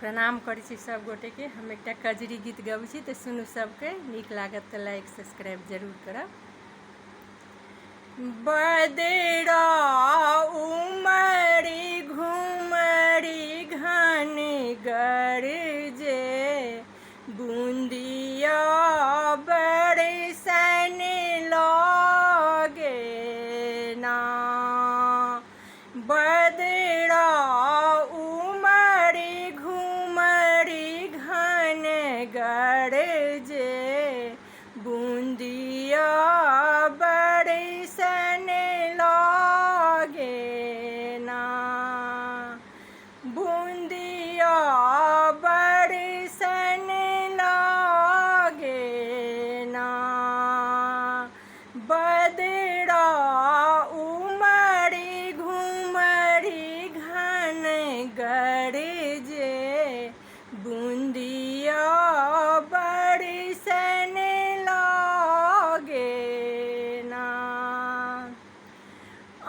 प्रणाम करै छी सब गोटे के। हम एकटा कजरी गीत गबै छी, तऽ सुनू। सबके नीक लागत तऽ लाइक सब्सक्राइब जरूर करब। बदरा उमड़ी घुमड़ी घन गरजे, बूंदिया बरसन लागे ना। बदरा उमड़ी घुमड़ी घन गरजे, बूंदिया बरसन लागे ना। बूंदिया बरसन लागे ना। बदरा उमड़ी घुमड़ी घन गरजे, बूंदिया बरसन लागे ना।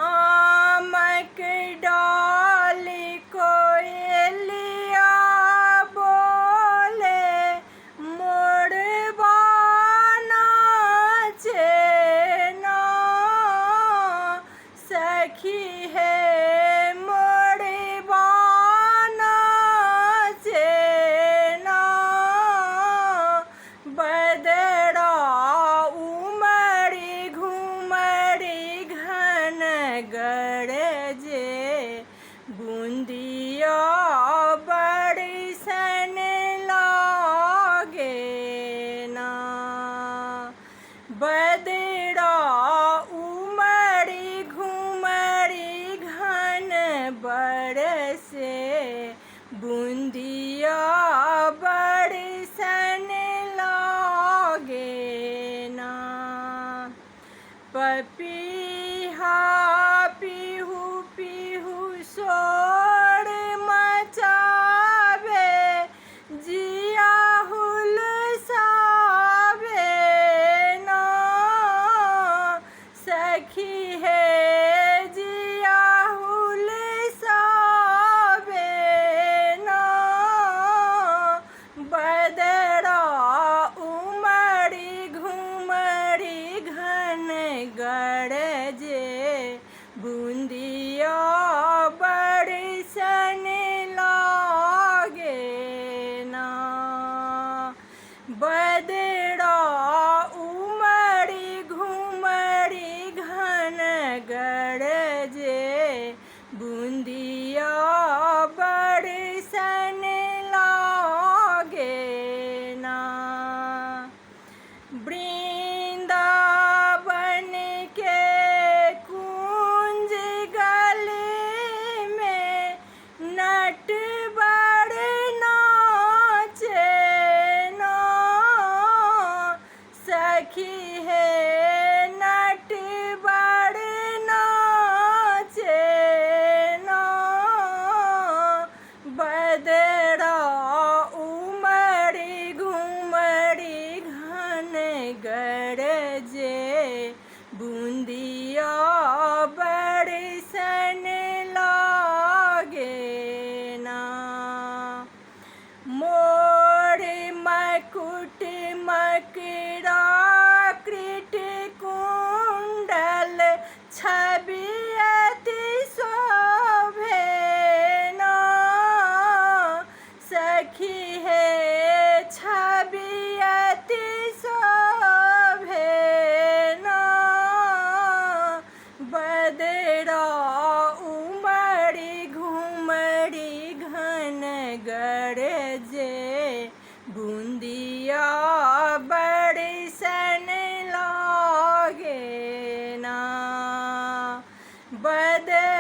आमक डाली कोयलिया बोले, मोरबा नाचे ना। सखी है मोरबा नाचे ना। बदरा उमड़ी घुमड़ी घन गरजे, बूंदिया बरसन लागे ना। बदरा उमड़ी घुमड़ी घन बरसे, बूंदिया बरसन लागे ना। पपीहा पीहू पीहू शोर मचावे, जिया हुलसावे ना। सखी है जिया हुलसावे ना। बदरा उमड़ी घुमड़ी घन गरजे, बूंदिया बरसन लागे ना। बदरा उमड़ी घुमड़ी घन गरजे, बूंदिया बरसन लागे ना। वृंदावन के कुंज गली में नटवर नाचे ना। सखी है नटवर नाचे ना। बदरा उमड़ी घुमड़ी घन गरजे, बूंदिया बरसन लागे ना। मोर मकुट मकरा कृट कुंडल, छवि अति शोभे ना। सखी है छवि अति शोभे ना। बदरा उमड़ी घुमड़ी घन गरजे, बूंदिया बरसन लागे ना। बदरा